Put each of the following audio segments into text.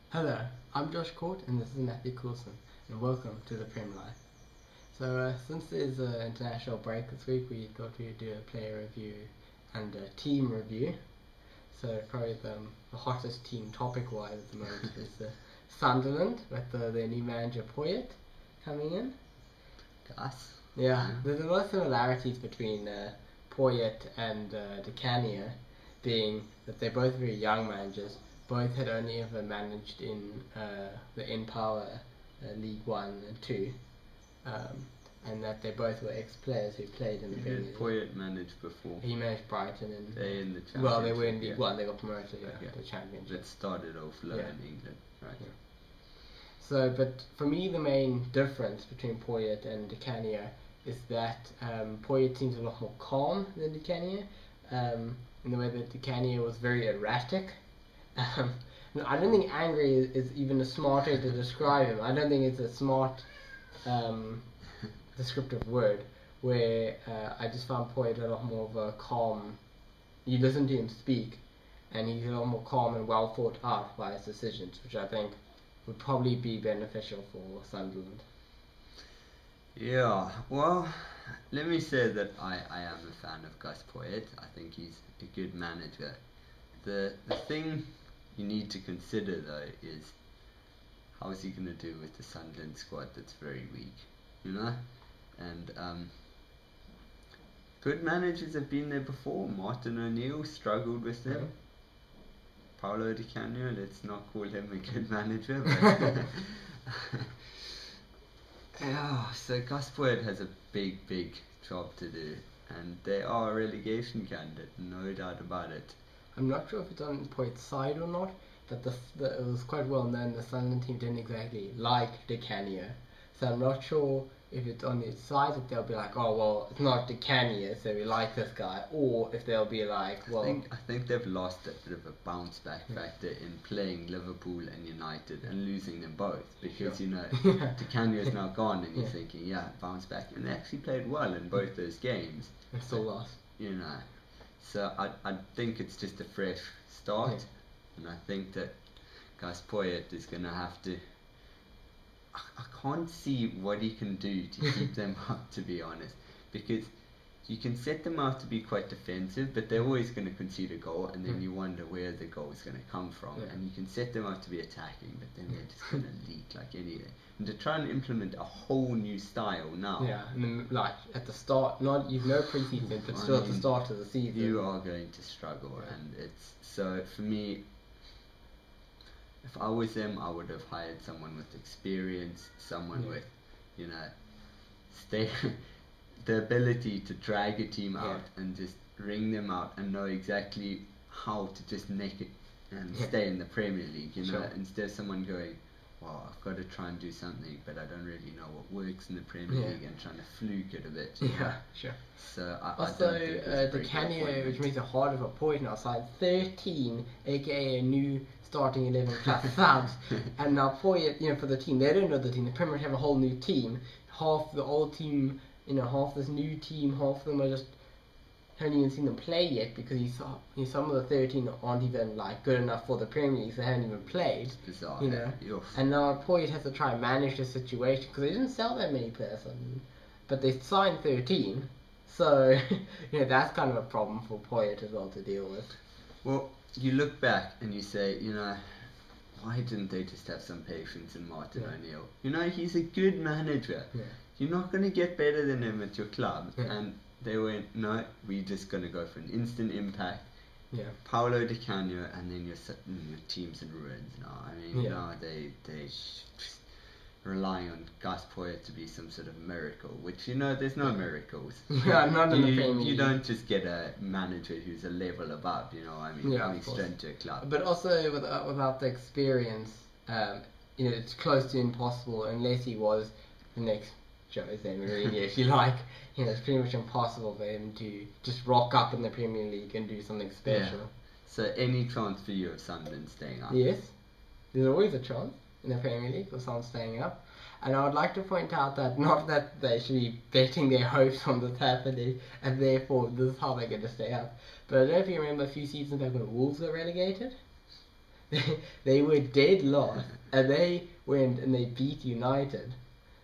Hello, I'm Josh Court and this is Matthew Coulson, and welcome to the Prem Live. So since there's an international break this week, we thought we'd do a player review and a team review. So probably the hottest team topic-wise at the moment is Sunderland with their new manager Poyet coming in. Gus? Yeah, there's a lot of similarities between Poyet and Di Canio, being that they're both very young managers. Both had only ever managed in the N-Power League 1 and 2, and that they both were ex-players who played in the Premier League. Did Poyet manage before? He managed Brighton and they in the Championship. Well, they were in League 1. They got promoted to the Championship. That started off low in England, right? Yeah. So, but for me, the main difference between Poyet and Di Canio is that Poyet seems a lot more calm than Di Canio, in the way that Di Canio was very erratic. I don't think angry is even a smart way to describe him. I don't think it's a smart descriptive word, where I just found Poyet a lot more of a calm. You listen to him speak and he's a lot more calm and well thought out by his decisions, which I think would probably be beneficial for Sunderland. Yeah, well, let me say that I am a fan of Gus Poyet. I think he's a good manager. The thing you need to consider though is how is he going to do with the Sunderland squad that's very weak, you know? And good managers have been there before. Martin O'Neill struggled with them. Paolo Di Canio, let's not call him a good manager, but yeah, so Gus Poyet has a big job to do, and they are a relegation candidate, no doubt about it. I'm not sure if it's on Poyet's side or not, but it was quite well known the Sunderland team didn't exactly like Di Canio. So I'm not sure if it's on his side that they'll be like, oh well, it's not Di Canio, so we like this guy, or if they'll be like, well, I think they've lost a bit of a bounce back factor in playing Liverpool and United and losing them both, because you know Di Canio's now gone and you're thinking, yeah, bounce back, and they actually played well in both those games and still lost. You know. So I think it's just a fresh start, and I think that Gus Poyet is going to have to. I can't see what he can do to keep them up, to be honest, because you can set them out to be quite defensive, but they're always going to concede a goal, and then you wonder where the goal is going to come from. And you can set them out to be attacking, but then they're just going to leak like anything. And to try and implement a whole new style now. Yeah, and then, like at the start, you've no pre-season, but still at the start of the season, you are going to struggle, and it's so for me. If I was them, I would have hired someone with experience, someone with, you know, the ability to drag a team out and just wring them out and know exactly how to just make it and stay in the Premier League, you know, instead of someone going, well, I've got to try and do something, but I don't really know what works in the Premier League, and trying to fluke it a bit. So also, Di Canio, which makes it harder for Poyet now, side 13, aka a new starting 11 plus subs, and now Poyet, you know, for the team, they don't know the team. They pretty much have a whole new team. Half the old team, you know, half this new team, half of them are just haven't even seen them play yet, because some of the 13 aren't even like good enough for the Premier League, so they haven't even played. It's bizarre, you know. And now Poyet has to try and manage the situation, because they didn't sell that many players, but they signed 13, so you know, that's kind of a problem for Poyet as well to deal with. Well, you look back and you say, you know, why didn't they just have some patience in Martin O'Neill? You know, he's a good manager. You're not going to get better than him at your club, and they went, no, we're just going to go for an instant impact. Paolo Di Canio, and then your team's in ruins now. I mean, now they relying on Gus Poyet to be some sort of miracle, which, you know, there's no miracles. Not in the Premier League. You don't just get a manager who's a level above, you know, I mean, coming straight into a club. But also, without the experience, you know, it's close to impossible, unless he was the next Jose Mourinho, if you like. You know, it's pretty much impossible for him to just rock up in the Premier League and do something special. So any chance for you of Sunderland staying up? Yes, there's always a chance in the Premier League for someone staying up. And I would like to point out that not that they should be betting their hopes on this happening, and therefore this is how they're going to stay up. But I don't know if you remember a few seasons back when Wolves were relegated. they were dead last, and they went and they beat United.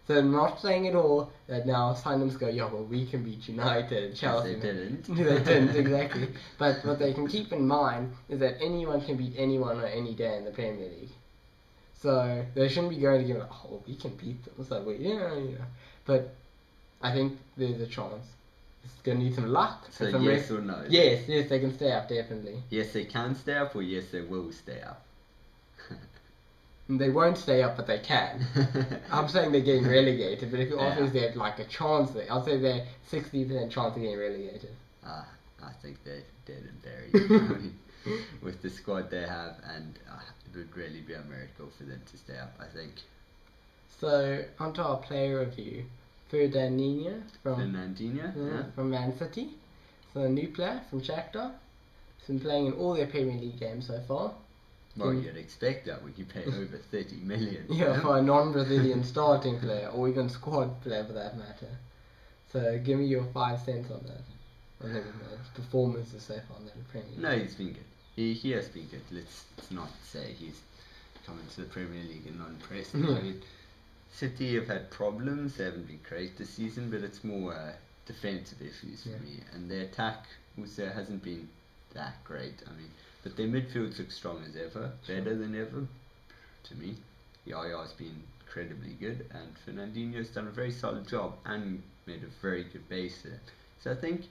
So I'm not saying at all that now Sunderland go, yeah, well, we can beat United, Chelsea. They didn't. They didn't, exactly. But what they can keep in mind is that anyone can beat anyone on any day in the Premier League. So they shouldn't be going to give it, oh, well, we can beat them. So But I think there's a chance. It's going to need some luck. So some yes or no? Yes, they can stay up, definitely. Yes, they can stay up, or yes, they will stay up? They won't stay up, but they can. I'm saying they're getting relegated, but if you ask me, is there like a chance there? I'll say they're 60% chance of getting relegated. I think they're dead and buried. I mean, with the squad they have, and it would really be a miracle for them to stay up, I think. So, onto our player review. Ferdaninho from Man City. So, a new player from Shakhtar. He's been playing in all their Premier League games so far. Well, you'd expect that when you pay over 30 million. Yeah, for a non-Brazilian starting player, or even squad player for that matter. So give me your 5 cents on that. On his performances so far in the Premier League. No, he's been good. He has been good. Let's not say he's coming to the Premier League and not impressed. I mean, City have had problems. They haven't been great this season, but it's more defensive issues for me. And their attack also hasn't been that great. I mean, but their midfield looks strong as ever, better than ever, to me. Yaya's been incredibly good, and Fernandinho's done a very solid job and made a very good base there. So I think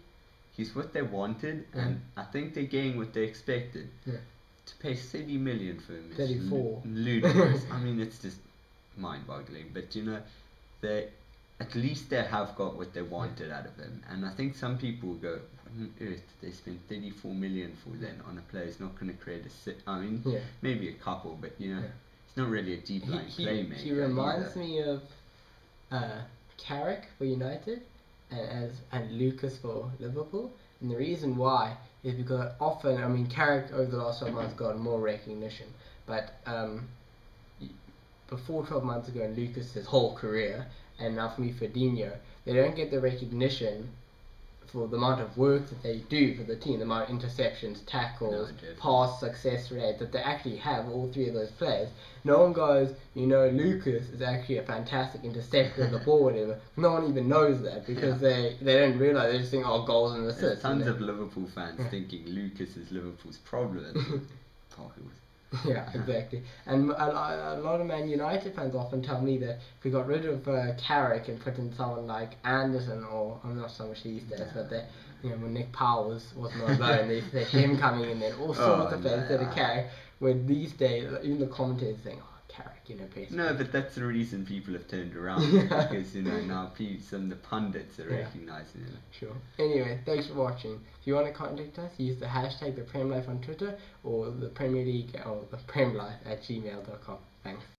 he's what they wanted, and I think they're getting what they expected. To pay 30 million for him is 34. ludicrous. I mean, it's just mind-boggling. But at least they have got what they wanted out of him, and I think some people go, what on earth did they spend 34 million for then on a player who's not going to create maybe a couple, but he's not really a deep line playmaker. He reminds me of Carrick for United and Lucas for Liverpool, and the reason why is because often, Carrick over the last 12 months got more recognition, but before 12 months ago, and Lucas his whole career, and now for me Ferdaninho, they don't get the recognition for the amount of work that they do for the team, the amount of interceptions, tackles, pass success rate that they actually have, all three of those players. No one goes, Lucas is actually a fantastic interceptor of the ball, whatever. No one even knows that because they don't realise, they just think, oh, goals and assists. There's tons of Liverpool fans thinking Lucas is Liverpool's problem. Yeah, exactly. And a lot of Man United fans often tell me that if we got rid of Carrick and put in someone like Anderson, or I'm not so much these days, but when Nick Powell wasn't on loan, they said him coming in, then all sorts of players instead of Carrick. Where these days, even the commentators saying, Carrick, best. No, but that's the reason people have turned around because now some of the pundits are recognising it. Sure. Anyway, thanks for watching. If you want to contact us, use the hashtag #ThePremLife on Twitter or the Premier League or the PremLife at gmail.com. Thanks.